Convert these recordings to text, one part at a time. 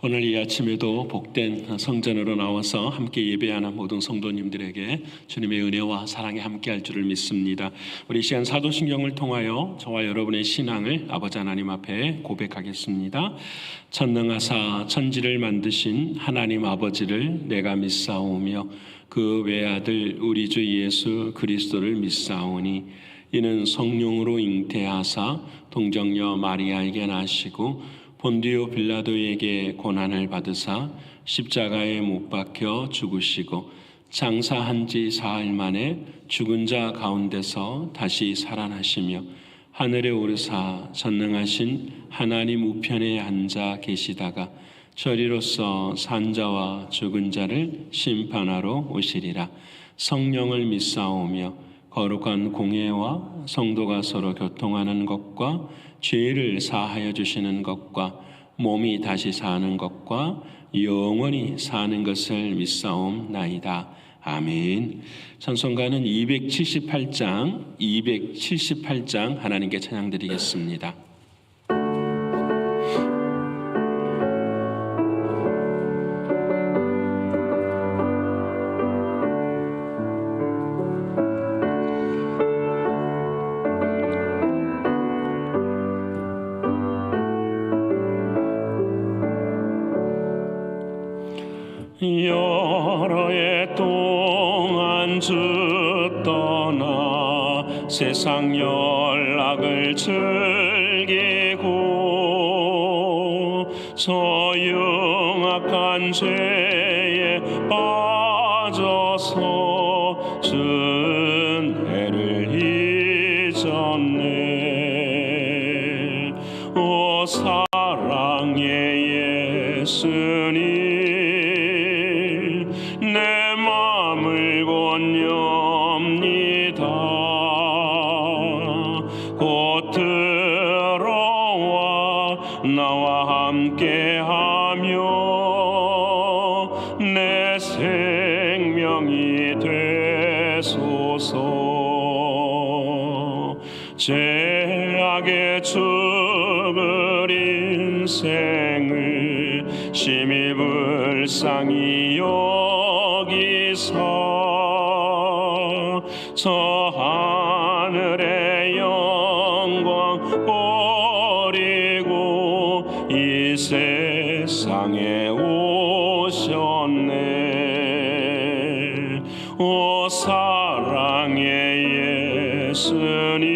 오늘 이 아침에도 복된 성전으로 나와서 함께 예배하는 모든 성도님들에게 주님의 은혜와 사랑이 함께할 줄을 믿습니다. 우리 이 시간 사도신경을 통하여 저와 여러분의 신앙을 아버지 하나님 앞에 고백하겠습니다. 전능하사 천지를 만드신 하나님 아버지를 내가 믿사오며 그 외아들 우리 주 예수 그리스도를 믿사오니 이는 성령으로 잉태하사 동정녀 마리아에게 나시고 본디오 빌라도에게 고난을 받으사 십자가에 못 박혀 죽으시고 장사한 지 사흘 만에 죽은 자 가운데서 다시 살아나시며 하늘에 오르사 전능하신 하나님 우편에 앉아 계시다가 저리로서 산자와 죽은 자를 심판하러 오시리라. 성령을 믿사오며 거룩한 공예와 성도가 서로 교통하는 것과 죄를 사하여 주시는 것과 몸이 다시 사는 것과 영원히 사는 것을 믿사옵나이다. 아멘. 찬송가는 278장 하나님께 찬양드리겠습니다. 여러 해 동안 주 떠나 세상 연락을 즐기고 서흉악한 죄에 빠져서 은혜를 잊었네. 오 사랑의 예수님, 내 마음을 권유합니다. 곧 들어와 나와 함께하며 내 생명이 되소서. 죄악에 죽을 인생을 심히 불쌍히 여기사 저 하늘의 영광 버리고 이 세상에 오셨네. 오 사랑의 예수님,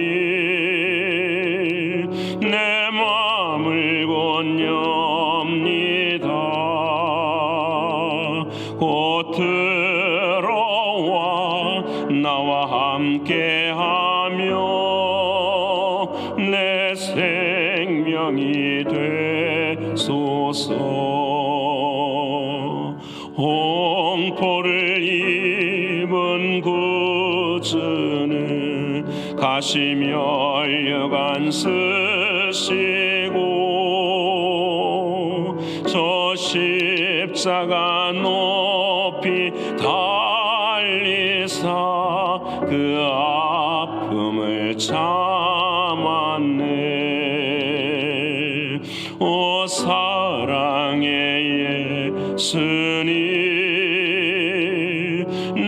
내 마음을 권유합니다. 곧 들어와 나와 함께하며 내 생명이 되소서. 홍포를 입은 구주는 가시며 혈관 쓰시고 저 십자가 높이 달리사 그 아픔을 참았네. 오 사랑의 예수님,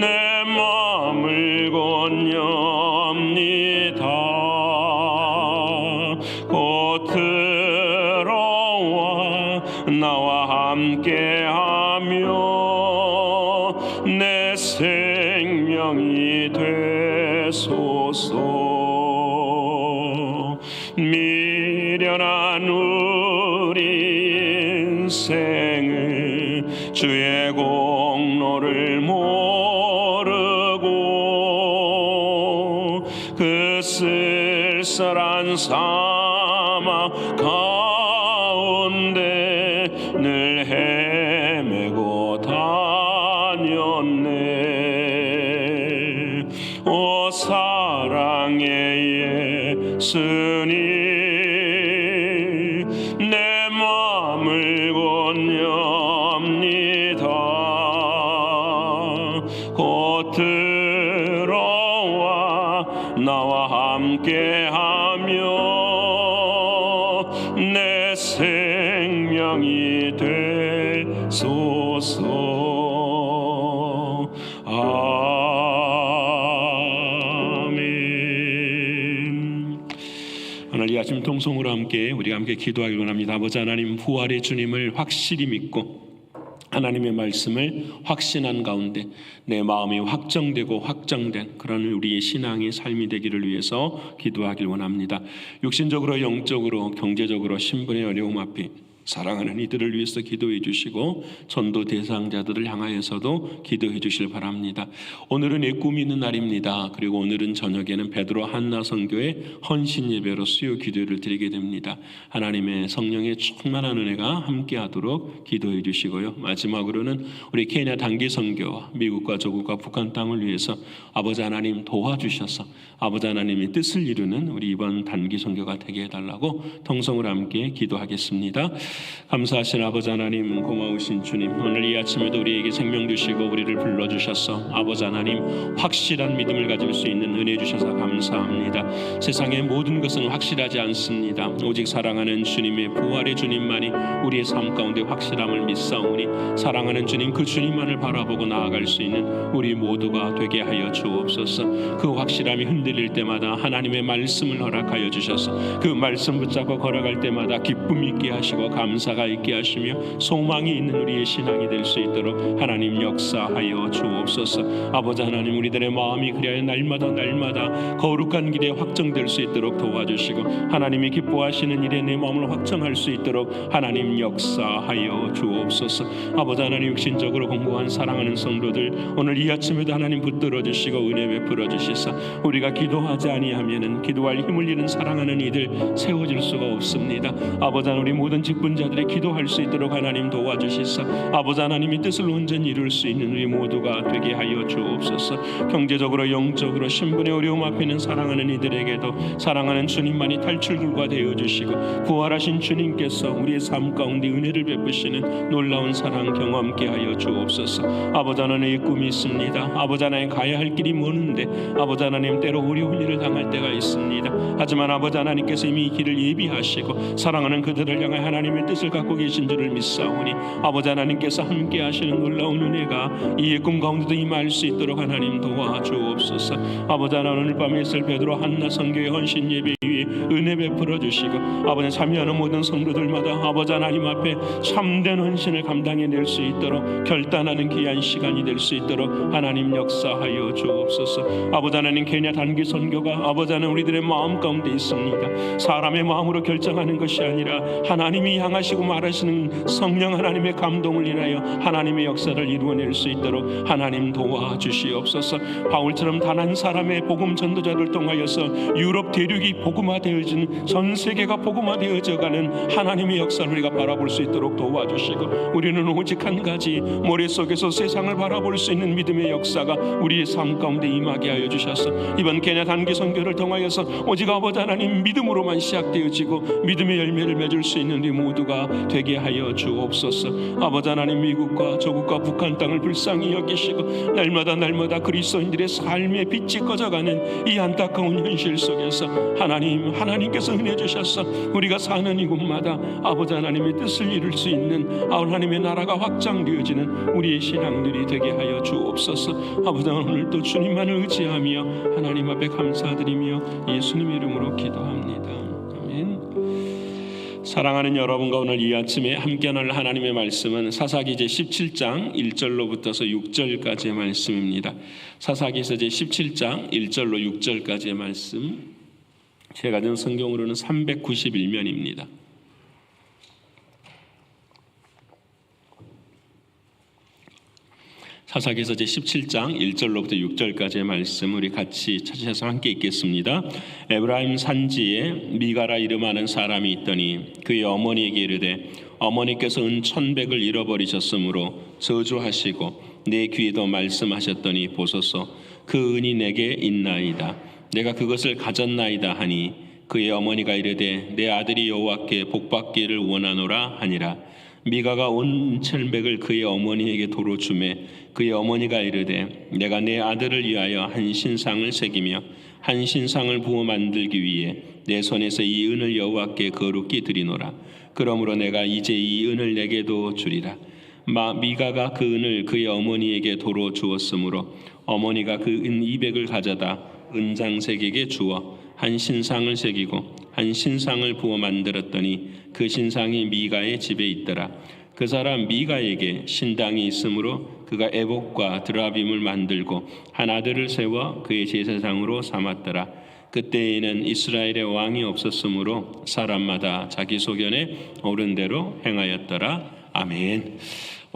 내 마음을 권유합니다. 곧 들어와 나와 함께하며 내 생명이 되소서. 미련한 우리 인생을 주의 공로를 모르고 그 쓸쓸한 사막 가운데 늘 헤매고 다녔네. 오 사랑의 예수님, 내 마음을 권유합니다. 곧 들어와 나와 함께하며 내 생명 생명이 되소서. 아멘. 오늘 이 아침 통성으로 우리가 함께 기도하길 원합니다. 아버지 하나님, 부활의 주님을 확실히 믿고 하나님의 말씀을 확신한 가운데 내 마음이 확정되고 확장된 그런 우리의 신앙의 삶이 되기를 위해서 기도하길 원합니다. 육신적으로, 영적으로, 경제적으로 신분의 어려움 앞에 사랑하는 이들을 위해서 기도해 주시고 전도 대상자들을 향하여서도 기도해 주실 바랍니다. 오늘은 내 꿈이 있는 날입니다. 그리고 오늘은 저녁에는 베드로 한나 선교의 헌신 예배로 수요 기도를 드리게 됩니다. 하나님의 성령의 충만한 은혜가 함께하도록 기도해 주시고요. 마지막으로는 우리 케냐 단기 선교와 미국과 조국과 북한 땅을 위해서 아버지 하나님 도와주셔서 아버지 하나님의 뜻을 이루는 우리 이번 단기 선교가 되게 해달라고 통성을 함께 기도하겠습니다. 감사하신 아버지 하나님, 고마우신 주님, 오늘 이 아침에도 우리에게 생명 주시고 우리를 불러주셔서 아버지 하나님 확실한 믿음을 가질 수 있는 은혜 주셔서 감사합니다. 세상의 모든 것은 확실하지 않습니다. 오직 사랑하는 주님의 부활의 주님만이 우리의 삶 가운데 확실함을 믿사오니 사랑하는 주님, 그 주님만을 바라보고 나아갈 수 있는 우리 모두가 되게 하여 주옵소서. 그 확실함이 흔들릴 때마다 하나님의 말씀을 허락하여 주셔서 그 말씀 붙잡고 걸어갈 때마다 기쁨 있게 하시고 감사가 있게 하시며 소망이 있는 우리의 신앙이 될 수 있도록 하나님 역사하여 주옵소서. 아버지 하나님, 우리들의 마음이 그리하여 날마다 거룩한 길에 확정될 수 있도록 도와주시고 하나님이 기뻐하시는 일에 내 마음을 확정할 수 있도록 하나님 역사하여 주옵소서. 아버지 하나님, 육신적으로 공고한 사랑하는 성도들 오늘 이 아침에도 하나님 붙들어 주시고 은혜 베풀어 주시사 우리가 기도하지 아니하면은 기도할 힘을 잃은 사랑하는 이들 세워질 수가 없습니다. 아버지 하나님, 우리 모든 직분자들이 기도할 수 있도록 하나님 도와주시사 아버지 하나님의 뜻을 온전히 이룰 수 있는 우리 모두가 되게 하여 주옵소서. 경제적으로, 영적으로, 신분의 어려움 앞에 있는 사랑하는 이들에게도 사랑하는 주님만이 탈출구가 되어 주시고 부활하신 주님께서 우리의 삶 가운데 은혜를 베푸시는 놀라운 사랑 경험케 하여 주옵소서. 아버지 하나님의 꿈이 있습니다. 아버지 하나님, 가야 할 길이 먼데 아버지 하나님, 때로 어려운 일을 당할 때가 있습니다. 하지만 아버지 하나님께서 이미 이 길을 예비하시고 사랑하는 그들을 향해 하나님의 뜻을 갖고 계신 줄을 믿사오니 아버지 하나님께서 함께 하시는 놀라운 은혜가 이의 꿈 가운데도 임할 수 있도록 하나님 도와주옵소서. 아버지 하나님, 오늘 밤에 있을 베드로 한나 선교의 헌신 예배 위에 은혜 베풀어 주시고 아버지 참여하는 모든 성도들마다 아버지 하나님 앞에 참된 헌신을 감당해낼 수 있도록 결단하는 귀한 시간이 될 수 있도록 하나님 역사하여 주옵소서. 아버지 하나님, 케냐 단기 선교가 아버지 하나님 우리들의 마음 가운데 있습니다. 사람의 마음으로 결정하는 것이 아니라 하나님이 향하시고 말하시는 성령 하나님의 감동을 인하여 하나님의 역사를 이루어낼 수 있도록 하나님 도와주시옵소서. 바울처럼 단 한 사람의 복음 전도자를 통하여서 유럽 대륙이 복음화되어진 전 세계가 복음화되어져가는 하나님의 역사를 우리가 바라볼 수 있도록 도와주시고 우리는 오직 한 가지 모래 속에서 세상을 바라볼 수 있는 믿음의 역사가 우리의 삶 가운데 임하게 하여 주셔서 이번 케냐 단기 선교를 통하여서 오직 아버지 하나님 믿음으로만 시작되어지고 믿음의 열매를 맺을 수 있는 우리 모두가 되게 하여 주옵소서. 아버지 하나님, 미국과 조국과 북한 땅을 불쌍히 여기시고 날마다 그리스도인들의 삶의 빛이 꺼져가는 이 안타까운 현실 속에서 하나님께서 은혜 주셔서 우리가 사는 이곳마다 아버지 하나님의 뜻을 이룰 수 있는 하나님의 나라가 확장되어지는 우리의 신앙들이 되게 하여 주옵소서. 아버지 하나님, 오늘도 주님만을 의지하며 하나님 앞에 감사드리며 예수님 이름으로 기도합니다. 아멘. 사랑하는 여러분과 오늘 이 아침에 함께 나눌 하나님의 말씀은 사사기 제17장 1절로부터서 6절까지의 말씀입니다. 사사기서 제17장 1절로 6절까지의 말씀, 제가 든 성경으로는 391면입니다. 사사기서 제17장 1절로부터 6절까지의 말씀 우리 같이 찾으셔서 함께 읽겠습니다. 에브라임 산지에 미가라 이름하는 사람이 있더니 그의 어머니에게 이르되 어머니께서 은 1,100을 잃어버리셨으므로 저주하시고 내 귀에도 말씀하셨더니 보소서 그 은이 내게 있나이다. 내가 그것을 가졌나이다 하니 그의 어머니가 이르되 내 아들이 여호와께 복받기를 원하노라 하니라. 미가가 온 1,100을 그의 어머니에게 도로 주매 그의 어머니가 이르되 내가 내 아들을 위하여 한 신상을 새기며 한 신상을 부어 만들기 위해 내 손에서 이 은을 여호와께 거룩히 드리노라. 그러므로 내가 이제 이 은을 내게도 주리라. 미가가 그 은을 그의 어머니에게 도로 주었으므로 어머니가 그 은 200을 가져다 은장색에게 주어 한 신상을 새기고 한 신상을 부어 만들었더니 그 신상이 미가의 집에 있더라. 그 사람 미가에게 신당이 있으므로 그가 에봇과 드라빔을 만들고 한 아들을 세워 그의 제사장으로 삼았더라. 그때에는 이스라엘의 왕이 없었으므로 사람마다 자기 소견에 옳은 대로 행하였더라. 아멘.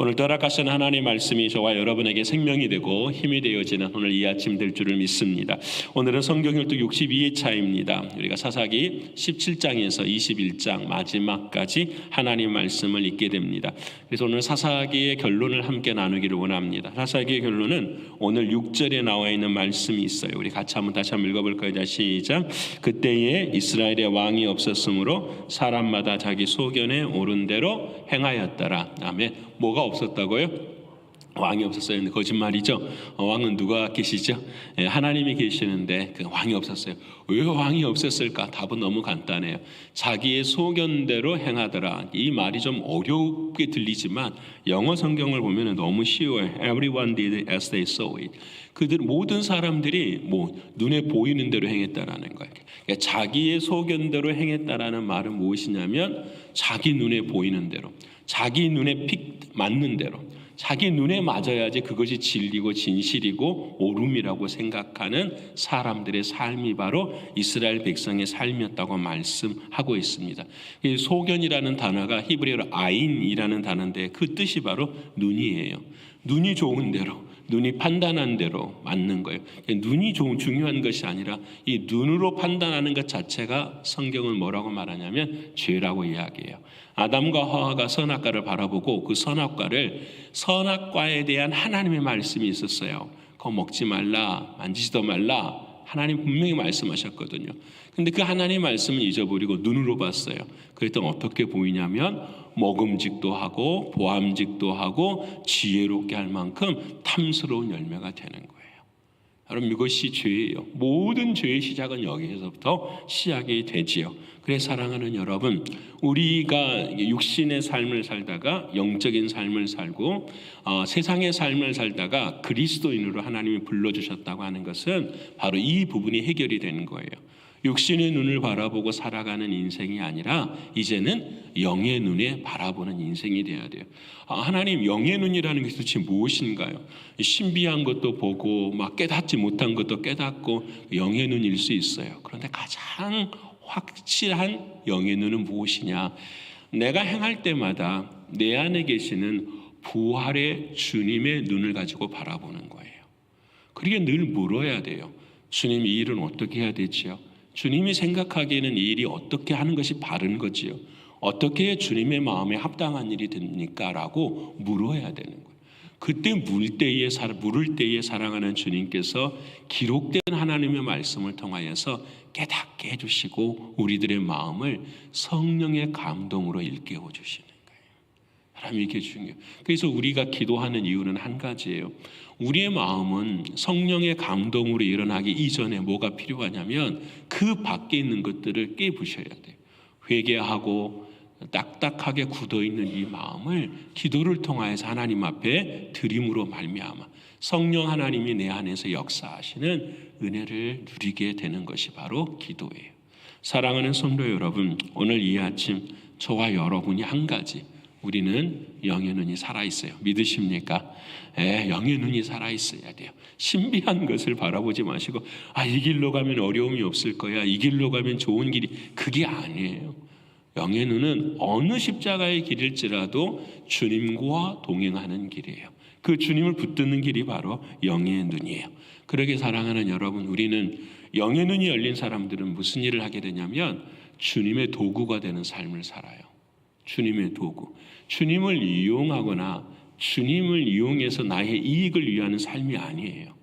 오늘 허락하신 하나님의 말씀이 저와 여러분에게 생명이 되고 힘이 되어지는 오늘 이 아침 될 줄을 믿습니다. 오늘은 성경열두 62회차입니다. 우리가 사사기 17장에서 21장 마지막까지 하나님 말씀을 읽게 됩니다. 그래서 오늘 사사기의 결론을 함께 나누기를 원합니다. 사사기의 결론은 오늘 6절에 나와 있는 말씀이 있어요. 우리 같이 다시 한번 읽어볼까요? 자, 시작. 그때에 이스라엘의 왕이 없었으므로 사람마다 자기 소견에 옳은 대로 행하였더라. 아멘. 뭐가 없었다고요? 왕이 없었어요. 거짓말이죠. 왕은 누가 계시죠? 하나님이 계시는데 그 왕이 없었어요. 왜 왕이 없었을까? 답은 너무 간단해요. 자기의 소견대로 행하더라. 이 말이 좀 어렵게 들리지만 영어 성경을 보면 너무 쉬워요. Everyone did as they saw it. 그들 모든 사람들이 눈에 보이는 대로 행했다라는 거예요. 그러니까 자기의 소견대로 행했다라는 말은 무엇이냐면 자기 눈에 보이는 대로, 자기 눈에 맞는 대로, 자기 눈에 맞아야지 그것이 진리고 진실이고 옳음이라고 생각하는 사람들의 삶이 바로 이스라엘 백성의 삶이었다고 말씀하고 있습니다. 이 소견이라는 단어가 히브리어로 아인이라는 단어인데 그 뜻이 바로 눈이에요. 눈이 좋은 대로, 눈이 판단한 대로 맞는 거예요. 눈이 중요한 것이 아니라 이 눈으로 판단하는 것 자체가 성경은 뭐라고 말하냐면 죄라고 이야기해요. 아담과 하와가 선악과를 바라보고 그 선악과에 대한 하나님의 말씀이 있었어요. 그거 먹지 말라, 만지지도 말라. 하나님 분명히 말씀하셨거든요. 근데 그 하나님의 말씀을 잊어버리고 눈으로 봤어요. 그랬더니 어떻게 보이냐면 먹음직도 하고 보암직도 하고 지혜롭게 할 만큼 탐스러운 열매가 되는 거예요. 여러분, 이것이 죄예요. 모든 죄의 시작은 여기에서부터 시작이 되지요. 그래서 사랑하는 여러분, 우리가 육신의 삶을 살다가 영적인 삶을 살고 세상의 삶을 살다가 그리스도인으로 하나님이 불러주셨다고 하는 것은 바로 이 부분이 해결이 되는 거예요. 육신의 눈을 바라보고 살아가는 인생이 아니라 이제는 영의 눈에 바라보는 인생이 되어야 돼요. 하나님, 영의 눈이라는 것이 도대체 무엇인가요? 신비한 것도 보고 막 깨닫지 못한 것도 깨닫고 영의 눈일 수 있어요. 그런데 가장 확실한 영의 눈은 무엇이냐? 내가 행할 때마다 내 안에 계시는 부활의 주님의 눈을 가지고 바라보는 거예요. 그러게 늘 물어야 돼요. 주님, 이 일은 어떻게 해야 되지요? 주님이 생각하기에는 이 일이 어떻게 하는 것이 바른 거지요? 어떻게 주님의 마음에 합당한 일이 됩니까? 라고 물어야 되는 거예요. 그때 물을 때에 사랑하는 주님께서 기록된 하나님의 말씀을 통하여서 깨닫게 해주시고 우리들의 마음을 성령의 감동으로 일깨워 주시는 거예요. 여러분, 이게 중요해요. 그래서 우리가 기도하는 이유는 한 가지예요. 우리의 마음은 성령의 감동으로 일어나기 이전에 뭐가 필요하냐면 그 밖에 있는 것들을 깨부셔야 돼요. 회개하고 딱딱하게 굳어있는 이 마음을 기도를 통하여서 하나님 앞에 드림으로 말미암아 성령 하나님이 내 안에서 역사하시는 은혜를 누리게 되는 것이 바로 기도예요. 사랑하는 성도 여러분, 오늘 이 아침 저와 여러분이 한 가지, 우리는 영의 눈이 살아있어요. 믿으십니까? 영의 눈이 살아있어야 돼요. 신비한 것을 바라보지 마시고 이 길로 가면 어려움이 없을 거야, 이 길로 가면 좋은 길이, 그게 아니에요. 영의 눈은 어느 십자가의 길일지라도 주님과 동행하는 길이에요. 그 주님을 붙드는 길이 바로 영의 눈이에요. 그러게 사랑하는 여러분, 우리는 영의 눈이 열린 사람들은 무슨 일을 하게 되냐면 주님의 도구가 되는 삶을 살아요. 주님의 도구. 주님을 이용하거나 주님을 이용해서 나의 이익을 위하는 삶이 아니에요.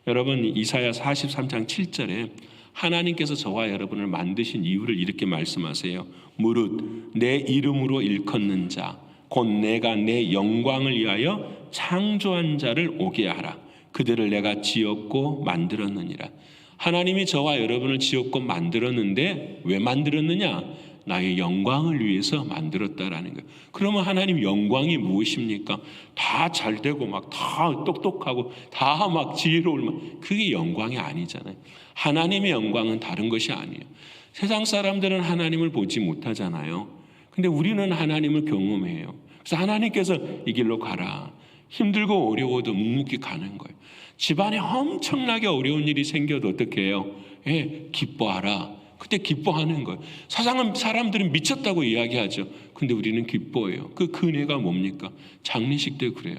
여러분, 이사야 43장 7절에 하나님께서 저와 여러분을 만드신 이유를 이렇게 말씀하세요. 무릇 내 이름으로 일컫는 자, 곧 내가 내 영광을 위하여 창조한 자를 오게 하라. 그들을 내가 지었고 만들었느니라. 하나님이 저와 여러분을 지었고 만들었는데 왜 만들었느냐? 나의 영광을 위해서 만들었다라는 거예요. 그러면 하나님 영광이 무엇입니까? 다 잘되고 막 다 똑똑하고 다 막 지혜로울 그게 영광이 아니잖아요. 하나님의 영광은 다른 것이 아니에요. 세상 사람들은 하나님을 보지 못하잖아요. 근데 우리는 하나님을 경험해요. 그래서 하나님께서 이 길로 가라. 힘들고 어려워도 묵묵히 가는 거예요. 집안에 엄청나게 어려운 일이 생겨도 어떻게 해요? 기뻐하라. 그때 기뻐하는 거예요. 세상은 사람들은 미쳤다고 이야기하죠. 근데 우리는 기뻐해요. 그 은혜가 뭡니까? 장례식 때 그래요.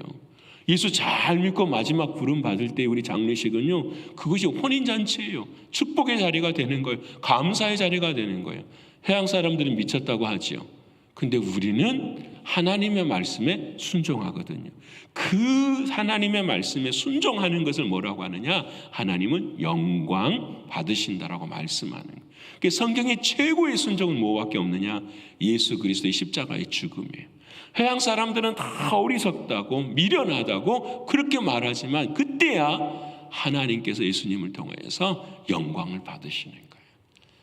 예수 잘 믿고 마지막 부름 받을 때 우리 장례식은요, 그것이 혼인잔치예요. 축복의 자리가 되는 거예요. 감사의 자리가 되는 거예요. 해양 사람들은 미쳤다고 하지요. 근데 우리는 하나님의 말씀에 순종하거든요. 그 하나님의 말씀에 순종하는 것을 뭐라고 하느냐? 하나님은 영광 받으신다라고 말씀하는 거예요. 성경의 최고의 순종은 뭐밖에 없느냐? 예수 그리스도의 십자가의 죽음이에요. 해양 사람들은 다 어리석다고 미련하다고 그렇게 말하지만 그때야 하나님께서 예수님을 통해서 영광을 받으시는 거예요.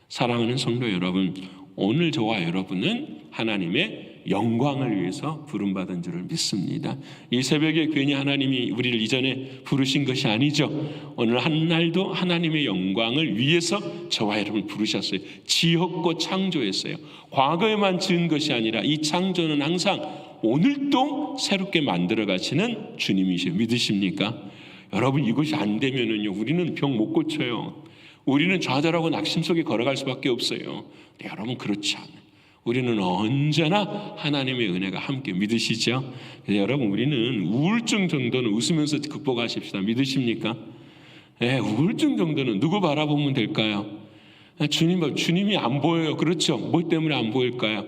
사랑하는 성도 여러분, 오늘 저와 여러분은 하나님의 영광을 위해서 부름받은 줄을 믿습니다. 이 새벽에 괜히 하나님이 우리를 이전에 부르신 것이 아니죠. 오늘 한 날도 하나님의 영광을 위해서 저와 여러분을 부르셨어요. 지었고 창조했어요. 과거에만 지은 것이 아니라 이 창조는 항상 오늘도 새롭게 만들어 가시는 주님이시요. 믿으십니까? 여러분, 이것이 안 되면은요, 우리는 병 못 고쳐요. 우리는 좌절하고 낙심 속에 걸어갈 수밖에 없어요. 근데 여러분, 그렇지 않아요. 우리는 언제나 하나님의 은혜가 함께. 믿으시죠? 여러분, 우리는 우울증 정도는 웃으면서 극복하십시다. 믿으십니까? 우울증 정도는 누구 바라보면 될까요? 주님이 안 보여요. 그렇죠? 뭐 때문에 안 보일까요?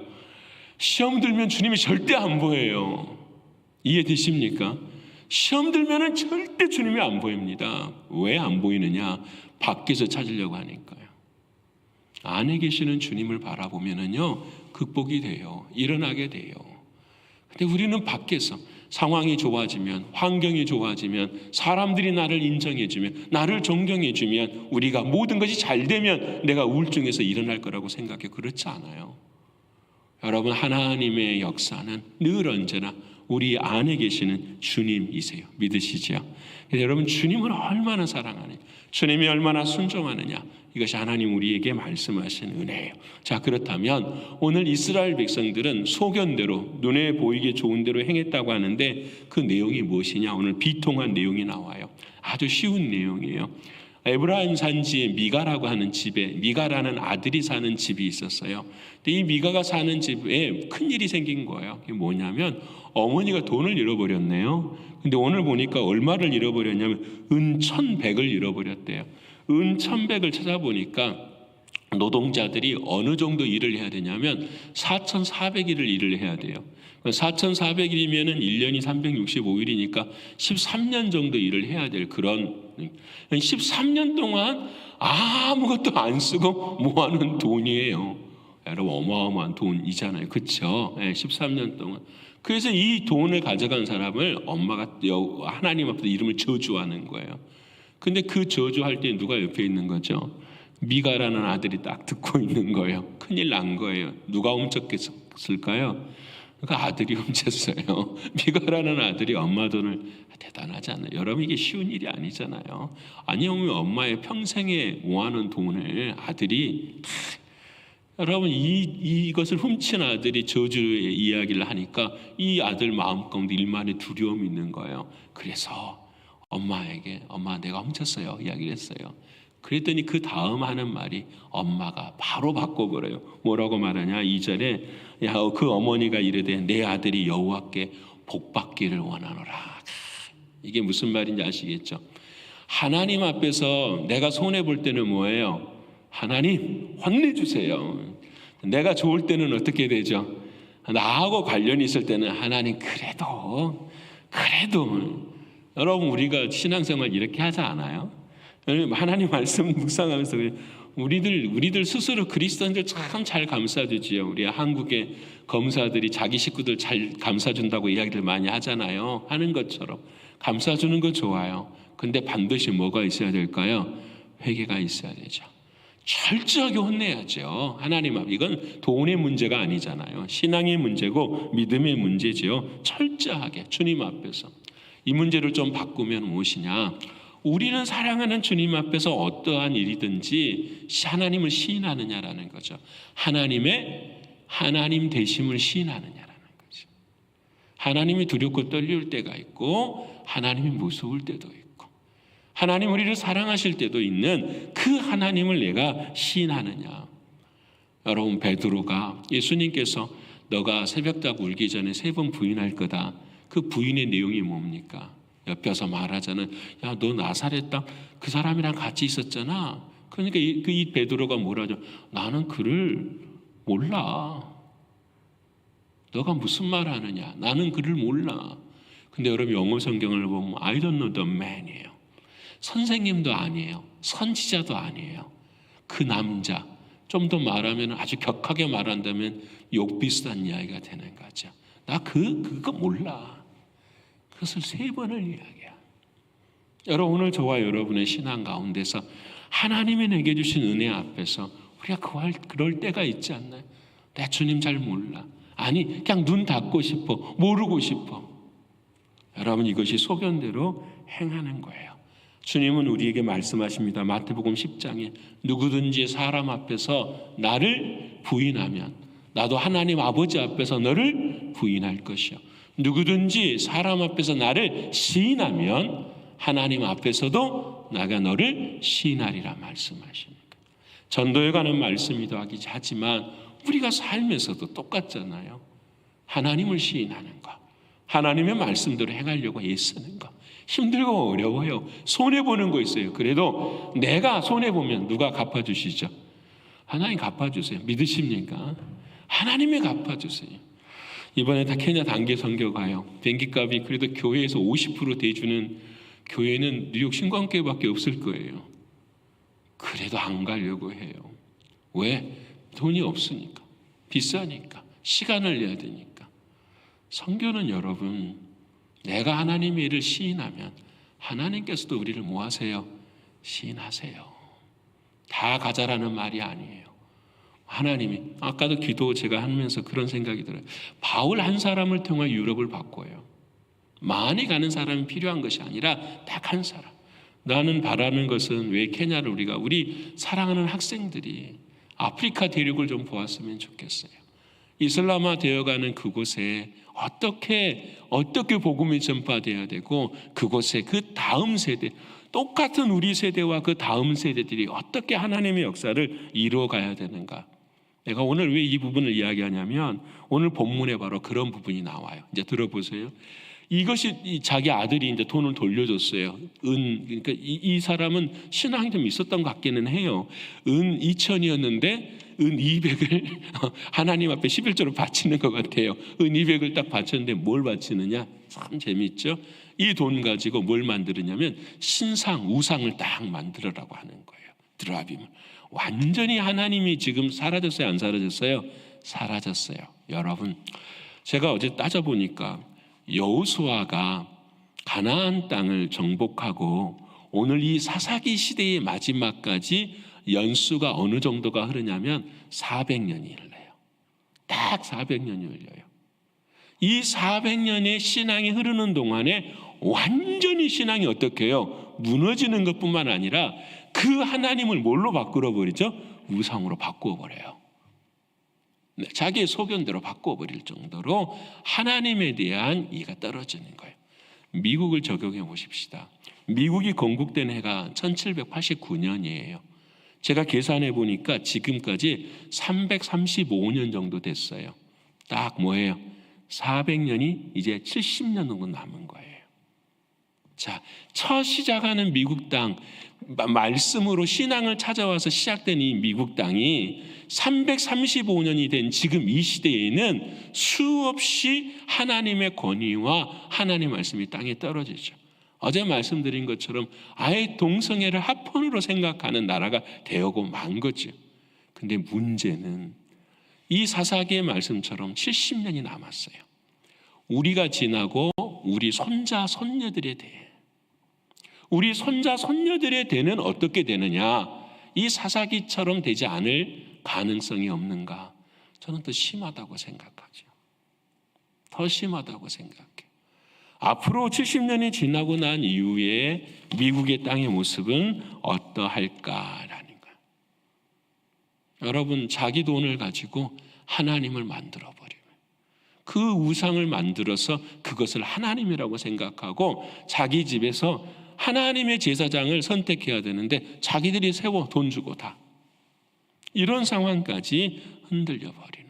시험 들면 주님이 절대 안 보여요. 이해되십니까? 시험 들면은 절대 주님이 안 보입니다. 왜 안 보이느냐? 밖에서 찾으려고 하니까요. 안에 계시는 주님을 바라보면은요, 극복이 돼요. 일어나게 돼요. 근데 우리는 밖에서 상황이 좋아지면, 환경이 좋아지면, 사람들이 나를 인정해주면, 나를 존경해주면, 우리가 모든 것이 잘 되면 내가 우울증에서 일어날 거라고 생각해. 그렇지 않아요. 여러분, 하나님의 역사는 늘 언제나 우리 안에 계시는 주님이세요. 믿으시죠? 여러분, 주님을 얼마나 사랑하느냐, 주님이 얼마나 순종하느냐, 이것이 하나님 우리에게 말씀하신 은혜예요. 자, 그렇다면 오늘 이스라엘 백성들은 소견대로 눈에 보이게 좋은 대로 행했다고 하는데 그 내용이 무엇이냐? 오늘 비통한 내용이 나와요. 아주 쉬운 내용이에요. 에브라임 산지에 미가라고 하는 집에 미가라는 아들이 사는 집이 있었어요. 근데 이 미가가 사는 집에 큰일이 생긴 거예요. 그게 뭐냐면 어머니가 돈을 잃어버렸네요. 근데 오늘 보니까 얼마를 잃어버렸냐면 은 1,100을 잃어버렸대요. 은 1,100을 찾아보니까 노동자들이 어느 정도 일을 해야 되냐면 4,400일을 일을 해야 돼요. 4,400일이면은 1년이 365일이니까 13년 정도 일을 해야 될 그런, 13년 동안 아무것도 안 쓰고 모아놓은 돈이에요. 여러분, 어마어마한 돈이잖아요. 그렇죠? 13년 동안. 그래서 이 돈을 가져간 사람을 엄마가 하나님 앞에서 이름을 저주하는 거예요. 근데 그 저주할 때 누가 옆에 있는 거죠? 미가라는 아들이 딱 듣고 있는 거예요. 큰일 난 거예요. 누가 훔쳤을까요? 그 아들이 훔쳤어요. 미가라는 아들이 엄마 돈을. 대단하지 않아요? 여러분, 이게 쉬운 일이 아니잖아요. 아니면 엄마의 평생에 모아놓은 돈을 아들이 여러분, 이것을 훔친 아들이 저주의 이야기를 하니까 이 아들 마음 가운데 일만의 두려움이 있는 거예요. 그래서 엄마에게 엄마 내가 훔쳤어요 이야기를 했어요. 그랬더니 그 다음 하는 말이 엄마가 바로 바꿔버려요. 뭐라고 말하냐? 2절에 그 어머니가 이르되 내 아들이 여호와께 복받기를 원하노라. 이게 무슨 말인지 아시겠죠? 하나님 앞에서 내가 손해볼 때는 뭐예요? 하나님 혼내주세요. 내가 좋을 때는 어떻게 되죠? 나하고 관련이 있을 때는 하나님 그래도 여러분, 우리가 신앙생활 이렇게 하지 않아요? 하나님 말씀 묵상하면서 우리들 스스로 그리스도인들 참 잘 감싸주지요. 우리 한국의 검사들이 자기 식구들 잘 감싸준다고 이야기를 많이 하잖아요. 하는 것처럼 감싸주는 거 좋아요. 근데 반드시 뭐가 있어야 될까요? 회개가 있어야 되죠. 철저하게 혼내야죠. 하나님 앞, 이건 돈의 문제가 아니잖아요. 신앙의 문제고 믿음의 문제지요. 철저하게 주님 앞에서. 이 문제를 좀 바꾸면 무엇이냐? 우리는 사랑하는 주님 앞에서 어떠한 일이든지 하나님을 시인하느냐라는 거죠. 하나님 되심을 시인하느냐라는 거죠. 하나님이 두렵고 떨릴 때가 있고 하나님이 무서울 때도 있고 하나님 우리를 사랑하실 때도 있는 그 하나님을 내가 시인하느냐. 여러분, 베드로가 예수님께서 너가 새벽닭 울기 전에 3번 부인할 거다. 그 부인의 내용이 뭡니까? 옆에서 말하자는, 야, 너 나사렛 땅 그 사람이랑 같이 있었잖아. 그러니까 이 베드로가 뭐라죠? 나는 그를 몰라. 너가 무슨 말 하느냐? 나는 그를 몰라. 근데 여러분, 영어 성경을 보면 I don't know the man이에요. 선생님도 아니에요. 선지자도 아니에요. 그 남자. 좀 더 말하면, 아주 격하게 말한다면 욕 비슷한 이야기가 되는 거죠. 나 그거 몰라. 그것을 3번을 이야기해요. 여러분, 오늘 저와 여러분의 신앙 가운데서 하나님이 내게 주신 은혜 앞에서 우리가 그럴 때가 있지 않나요? 내 주님 잘 몰라. 아니, 그냥 눈 닫고 싶어. 모르고 싶어. 여러분, 이것이 소견대로 행하는 거예요. 주님은 우리에게 말씀하십니다. 마태복음 10장에 누구든지 사람 앞에서 나를 부인하면 나도 하나님 아버지 앞에서 너를 부인할 것이요. 누구든지 사람 앞에서 나를 시인하면 하나님 앞에서도 내가 너를 시인하리라 말씀하십니다. 전도에 관한 말씀이기도 하지만 우리가 삶에서도 똑같잖아요. 하나님을 시인하는 것, 하나님의 말씀대로 행하려고 애쓰는 것, 힘들고 어려워요. 손해보는 거 있어요. 그래도 내가 손해보면 누가 갚아주시죠? 하나님 갚아주세요. 믿으십니까? 하나님이 갚아주세요. 이번에 다 케냐 단기 선교 가요. 비행기값이 그래도 교회에서 50% 대주는 교회는 뉴욕 신광교회밖에 없을 거예요. 그래도 안 가려고 해요. 왜? 돈이 없으니까, 비싸니까, 시간을 내야 되니까. 선교는 여러분, 내가 하나님의 일을 시인하면 하나님께서도 우리를 뭐 하세요? 시인하세요. 다 가자라는 말이 아니에요. 하나님이, 아까도 기도 제가 하면서 그런 생각이 들어요. 바울 한 사람을 통해 유럽을 바꿔요. 많이 가는 사람이 필요한 것이 아니라 딱 한 사람. 나는 바라는 것은 왜 케냐를 우리 사랑하는 학생들이 아프리카 대륙을 좀 보았으면 좋겠어요. 이슬람화 되어가는 그곳에 어떻게 복음이 전파되어야 되고 그곳에 그 다음 세대, 똑같은 우리 세대와 그 다음 세대들이 어떻게 하나님의 역사를 이루어가야 되는가. 내가 오늘 왜 이 부분을 이야기하냐면 오늘 본문에 바로 그런 부분이 나와요. 이제 들어보세요. 이것이 자기 아들이 이제 돈을 돌려줬어요. 그러니까 이 사람은 신앙이 좀 있었던 것 같기는 해요. 2,000이었는데 은 200을 하나님 앞에 11조로 바치는 것 같아요. 200을 딱 바쳤는데 뭘 바치느냐? 참 재미있죠? 이 돈 가지고 뭘 만들었냐면 우상을 딱 만들으라고 하는 거예요. 드라빔을. 완전히 하나님이 지금 사라졌어요? 안 사라졌어요? 사라졌어요. 여러분, 제가 어제 따져보니까 여호수아가 가나안 땅을 정복하고 오늘 이 사사기 시대의 마지막까지 연수가 어느 정도가 흐르냐면 400년이 흘러요. 딱 400년이 흘러요. 이 400년의 신앙이 흐르는 동안에 완전히 신앙이 어떻게 해요? 무너지는 것뿐만 아니라 그 하나님을 뭘로 바꾸어 버리죠? 우상으로 바꾸어 버려요. 자기의 소견대로 바꾸어 버릴 정도로 하나님에 대한 이해가 떨어지는 거예요. 미국을 적용해 보십시다. 미국이 건국된 해가 1789년이에요. 제가 계산해 보니까 지금까지 335년 정도 됐어요. 딱 뭐예요? 400년이 이제 70년 정도 남은 거예요. 자, 첫 시작하는 미국 땅, 말씀으로 신앙을 찾아와서 시작된 이 미국 땅이 335년이 된 지금 이 시대에는 수없이 하나님의 권위와 하나님의 말씀이 땅에 떨어지죠. 어제 말씀드린 것처럼 아예 동성애를 합헌으로 생각하는 나라가 되어고 만 거죠. 근데 문제는 이 사사기의 말씀처럼 70년이 남았어요. 우리가 지나고 우리 손자 손녀들에 대해 우리 손자 손녀들의 대는 어떻게 되느냐? 이 사사기처럼 되지 않을 가능성이 없는가? 저는 더 심하다고 생각하죠. 더 심하다고 생각해요. 앞으로 70년이 지나고 난 이후에 미국의 땅의 모습은 어떠할까라는 거예요. 여러분, 자기 돈을 가지고 하나님을 만들어버리면, 그 우상을 만들어서 그것을 하나님이라고 생각하고 자기 집에서 하나님의 제사장을 선택해야 되는데 자기들이 세워 돈 주고 다. 이런 상황까지 흔들려 버리는.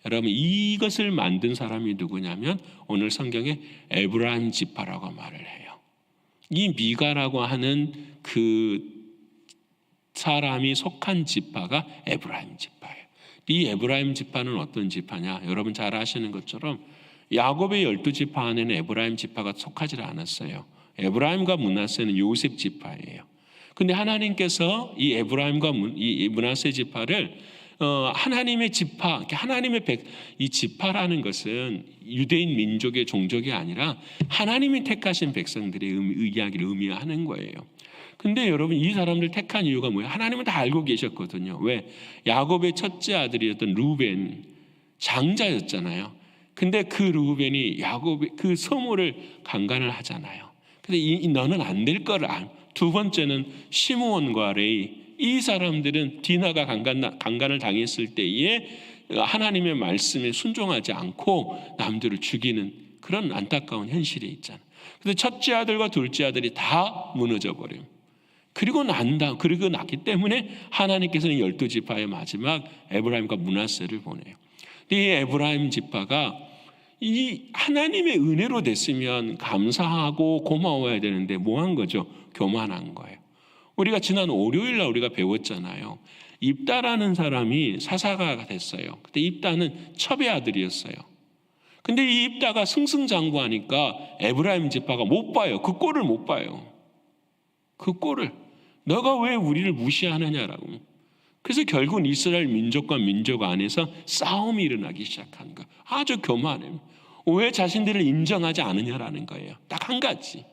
여러분, 이것을 만든 사람이 누구냐면 오늘 성경에 에브라임 지파라고 말을 해요. 이 미가라고 하는 그 사람이 속한 지파가 에브라임 지파예요. 이 에브라임 지파는 어떤 지파냐? 여러분 잘 아시는 것처럼 야곱의 12지파 안에는 에브라임 지파가 속하지 않았어요. 에브라임과 므낫세는 요셉 지파예요. 근데 하나님께서 이 에브라임과 이 므낫세 지파를 하나님의 지파, 하나님의 이 지파라는 것은 유대인 민족의 종족이 아니라 하나님이 택하신 백성들의 이야기를 의미하는 거예요. 근데 여러분, 이 사람들 택한 이유가 뭐예요? 하나님은 다 알고 계셨거든요. 왜? 야곱의 첫째 아들이었던 루벤, 장자였잖아요. 근데 그 루벤이 야곱의 그 소모를 강간을 하잖아요. 근데 너는 안 될 걸 두 번째는 시므온과 레위, 이 사람들은 디나가 강간을 당했을 때에 하나님의 말씀에 순종하지 않고 남들을 죽이는 그런 안타까운 현실이 있잖아요. 근데 첫째 아들과 둘째 아들이 다 무너져 버려요. 그리고 났기 때문에 하나님께서는 12지파의 마지막 에브라임과 므낫세를 보내요. 이 에브라임 지파가 이 하나님의 은혜로 됐으면 감사하고 고마워야 되는데 뭐 한 거죠? 교만한 거예요. 우리가 지난 월요일 날 우리가 배웠잖아요. 입다라는 사람이 사사가 됐어요. 그때 입다는 첩의 아들이었어요. 근데 이 입다가 승승장구하니까 에브라임 지파가 못 봐요. 그 꼴을 못 봐요. 그 꼴을. 너가 왜 우리를 무시하느냐라고. 그래서 결국은 이스라엘 민족과 민족 안에서 싸움이 일어나기 시작한 거예요. 아주 교만해요. 왜 자신들을 인정하지 않느냐라는 거예요. 딱 한 가지.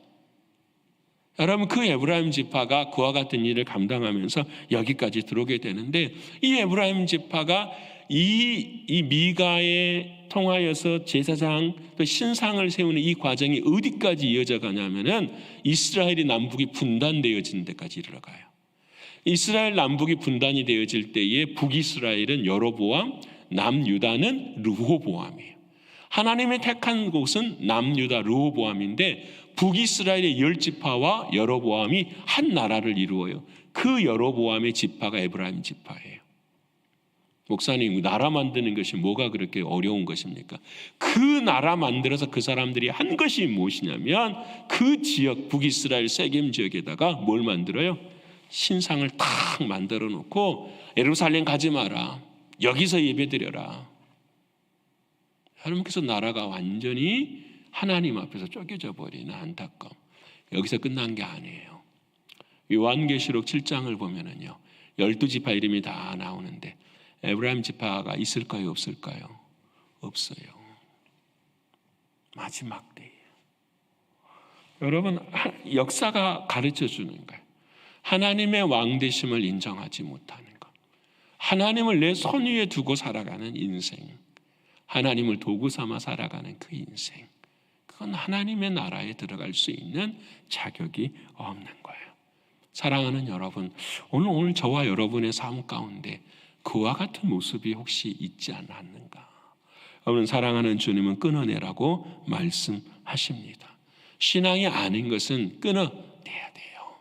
여러분, 그 에브라임 지파가 그와 같은 일을 감당하면서 여기까지 들어오게 되는데, 이 에브라임 지파가 이 미가에 통하여서 제사장 또 신상을 세우는 이 과정이 어디까지 이어져 가냐면은 이스라엘이 남북이 분단되어진 데까지 이르러가요. 이스라엘 남북이 분단이 되어질 때에 북이스라엘은 여로보암, 남유다는 르호보암이에요. 하나님의 택한 곳은 남유다 르호보암인데 북이스라엘의 10지파와 여로보암이 한 나라를 이루어요. 그 여로보암의 지파가 에브라임 지파예요. 목사님, 나라 만드는 것이 뭐가 그렇게 어려운 것입니까? 그 나라 만들어서 그 사람들이 한 것이 무엇이냐면 그 지역 북이스라엘 세겜 지역에다가 뭘 만들어요? 신상을 탁 만들어 놓고 예루살렘 가지 마라. 여기서 예배드려라. 여러분께서 나라가 완전히 하나님 앞에서 쪼개져 버리는 안타까움. 여기서 끝난 게 아니에요. 요한계시록 7장을 보면은요, 12지파 이름이 다 나오는데 에브라임 지파가 있을까요, 없을까요? 없어요. 마지막 때에. 여러분, 역사가 가르쳐 주는 거예요. 하나님의 왕되심을 인정하지 못하는 것. 하나님을 내 손 위에 두고 살아가는 인생. 하나님을 도구 삼아 살아가는 그 인생. 그건 하나님의 나라에 들어갈 수 있는 자격이 없는 거예요. 사랑하는 여러분, 오늘 저와 여러분의 삶 가운데 그와 같은 모습이 혹시 있지 않았는가? 여러분, 사랑하는 주님은 끊어내라고 말씀하십니다. 신앙이 아닌 것은 끊어내야 돼요.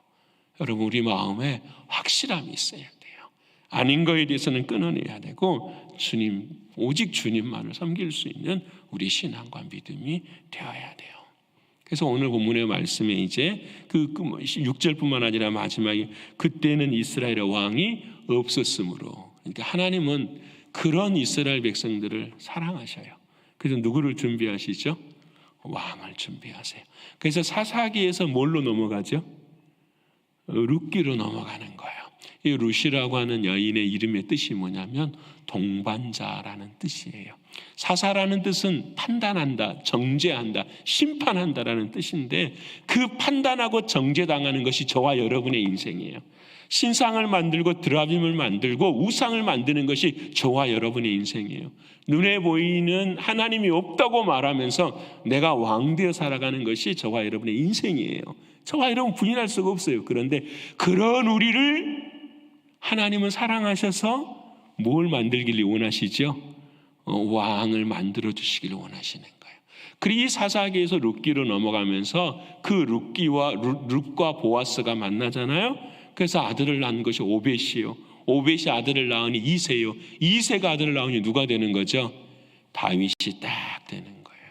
여러분, 우리 마음에 확실함이 있어야 돼요. 아닌 거에 대해서는 끊어내야 되고 주님, 오직 주님만을 섬길 수 있는 우리 신앙과 믿음이 되어야 돼요. 그래서 오늘 본문의 말씀에 이제 그 6절뿐만 아니라 마지막에 그때는 이스라엘의 왕이 없었으므로, 그러니까 하나님은 그런 이스라엘 백성들을 사랑하셔요. 그래서 누구를 준비하시죠? 왕을 준비하세요. 그래서 사사기에서 뭘로 넘어가죠? 룻기로 넘어가는 거예요. 이 루시라고 하는 여인의 이름의 뜻이 뭐냐면 동반자라는 뜻이에요. 사사라는 뜻은 판단한다, 정죄한다, 심판한다라는 뜻인데 그 판단하고 정죄당하는 것이 저와 여러분의 인생이에요. 신상을 만들고 드라빔을 만들고 우상을 만드는 것이 저와 여러분의 인생이에요. 눈에 보이는 하나님이 없다고 말하면서 내가 왕되어 살아가는 것이 저와 여러분의 인생이에요. 저와 여러분 부인할 수가 없어요. 그런데 그런 우리를 하나님은 사랑하셔서 뭘 만들기를 원하시죠? 왕을 만들어 주시기를 원하시는 거예요. 그리고 이 사사기에서 룻기로 넘어가면서 그 룻과 보아스가 만나잖아요. 그래서 아들을 낳은 것이 오벳이요. 오벳이 아들을 낳으니 이새요. 이새가 아들을 낳으니 누가 되는 거죠? 다윗이 딱 되는 거예요.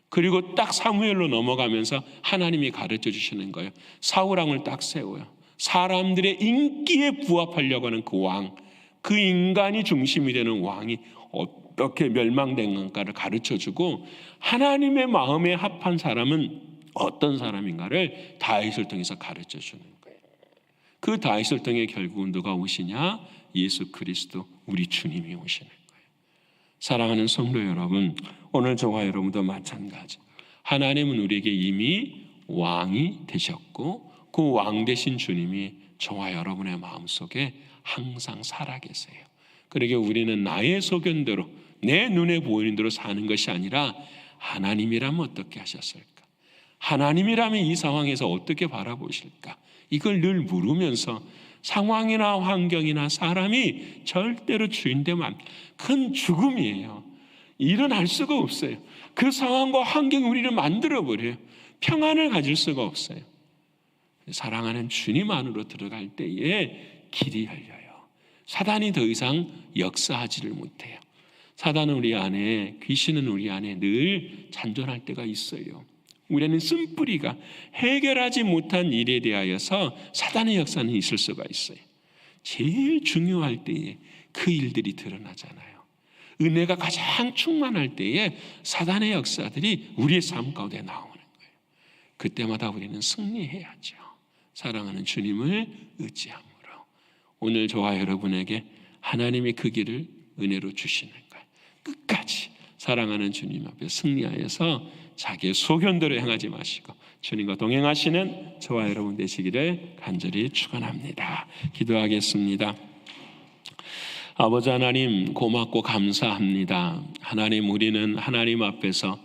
그리고 딱 사무엘로 넘어가면서 하나님이 가르쳐 주시는 거예요. 사울왕을 딱 세워요. 사람들의 인기에 부합하려고 하는 그 왕, 그 인간이 중심이 되는 왕이 어떻게 멸망된 건가를 가르쳐주고 하나님의 마음에 합한 사람은 어떤 사람인가를 다윗을 통해서 가르쳐주는 거예요. 그 다윗을 통해 결국은 누가 오시냐? 예수 그리스도 우리 주님이 오시는 거예요. 사랑하는 성도 여러분, 오늘 저와 여러분도 마찬가지. 하나님은 우리에게 이미 왕이 되셨고 그 왕 되신 주님이 저와 여러분의 마음속에 항상 살아계세요. 그러게 우리는 나의 소견대로 내 눈에 보이는 대로 사는 것이 아니라 하나님이라면 어떻게 하셨을까? 하나님이라면 이 상황에서 어떻게 바라보실까? 이걸 늘 물으면서 상황이나 환경이나 사람이 절대로 주인되면 큰 죽음이에요. 일어날 수가 없어요. 그 상황과 환경이 우리를 만들어버려요. 평안을 가질 수가 없어요. 사랑하는 주님 안으로 들어갈 때에 길이 열려요. 사단이 더 이상 역사하지를 못해요. 사단은 우리 안에, 귀신은 우리 안에 늘 잔존할 때가 있어요. 우리는 쓴뿌리가 해결하지 못한 일에 대하여서 사단의 역사는 있을 수가 있어요. 제일 중요할 때에 그 일들이 드러나잖아요. 은혜가 가장 충만할 때에 사단의 역사들이 우리의 삶 가운데 나오는 거예요. 그때마다 우리는 승리해야죠. 사랑하는 주님을 의지함으로 오늘 저와 여러분에게 하나님이 그 길을 은혜로 주시는 거예요. 끝까지 사랑하는 주님 앞에 승리하여서 자기의 소견대로 행하지 마시고 주님과 동행하시는 저와 여러분 되시기를 간절히 축원합니다. 기도하겠습니다. 아버지 하나님, 고맙고 감사합니다. 하나님, 우리는 하나님 앞에서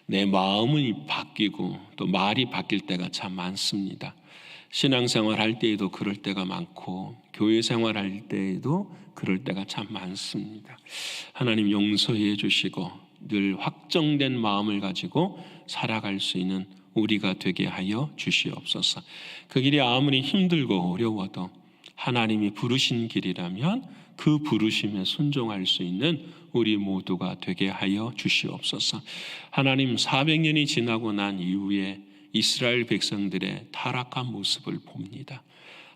내 마음이 바뀌고 또 말이 바뀔 때가 참 많습니다. 신앙생활 할 때에도 그럴 때가 많고 교회 생활할 때에도 그럴 때가 참 많습니다. 하나님, 용서해 주시고 늘 확정된 마음을 가지고 살아갈 수 있는 우리가 되게 하여 주시옵소서. 그 길이 아무리 힘들고 어려워도 하나님이 부르신 길이라면 그 부르심에 순종할 수 있는 우리 모두가 되게 하여 주시옵소서. 하나님, 400년이 지나고 난 이후에 이스라엘 백성들의 타락한 모습을 봅니다.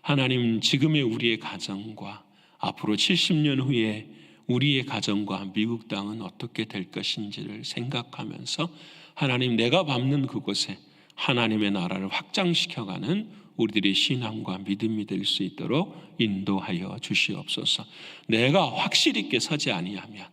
하나님, 지금의 우리의 가정과 앞으로 70년 후에 우리의 가정과 미국 땅은 어떻게 될 것인지를 생각하면서 하나님, 내가 밟는 그곳에 하나님의 나라를 확장시켜가는 우리들의 신앙과 믿음이 될 수 있도록 인도하여 주시옵소서. 내가 확실히 있게 서지 아니하면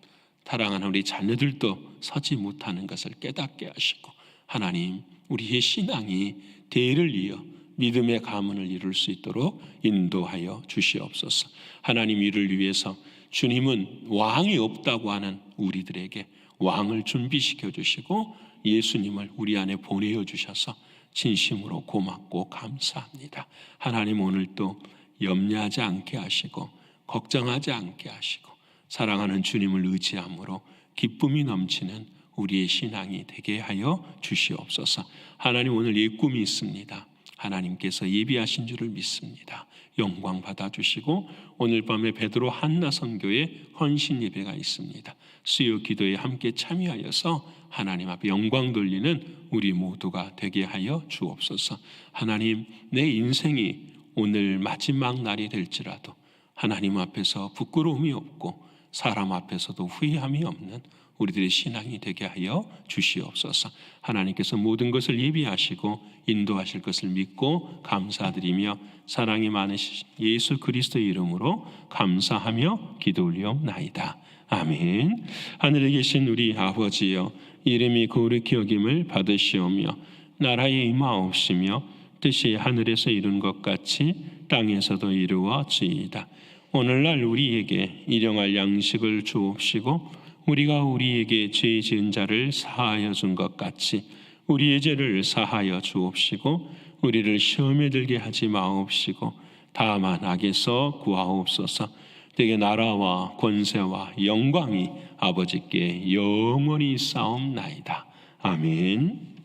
사랑하는 우리 자녀들도 서지 못하는 것을 깨닫게 하시고 하나님, 우리의 신앙이 대를 이어 믿음의 가문을 이룰 수 있도록 인도하여 주시옵소서. 하나님, 이를 위해서 주님은 왕이 없다고 하는 우리들에게 왕을 준비시켜 주시고 예수님을 우리 안에 보내어 주셔서 진심으로 고맙고 감사합니다. 하나님, 오늘도 염려하지 않게 하시고 걱정하지 않게 하시고 사랑하는 주님을 의지함으로 기쁨이 넘치는 우리의 신앙이 되게 하여 주시옵소서. 하나님, 오늘 옛 꿈이 있습니다. 하나님께서 예비하신 줄을 믿습니다. 영광 받아주시고 오늘 밤에 베드로 한나 선교의 헌신 예배가 있습니다. 수요 기도에 함께 참여하여서 하나님 앞에 영광 돌리는 우리 모두가 되게 하여 주옵소서. 하나님, 내 인생이 오늘 마지막 날이 될지라도 하나님 앞에서 부끄러움이 없고 사람 앞에서도 후회함이 없는 우리들의 신앙이 되게 하여 주시옵소서. 하나님께서 모든 것을 예비하시고 인도하실 것을 믿고 감사드리며 사랑이 많으신 예수 그리스도의 이름으로 감사하며 기도 올리옵나이다. 아멘. 하늘에 계신 우리 아버지여, 이름이 거룩히 여김을 받으시오며 나라에 임하옵시며 뜻이 하늘에서 이룬 것 같이 땅에서도 이루어지이다. 오늘날 우리에게 일용할 양식을 주옵시고 우리가 우리에게 죄 지은 자를 사하여 준 것 같이 우리의 죄를 사하여 주옵시고 우리를 시험에 들게 하지 마옵시고 다만 악에서 구하옵소서. 되게 나라와 권세와 영광이 아버지께 영원히 싸움나이다. 아멘.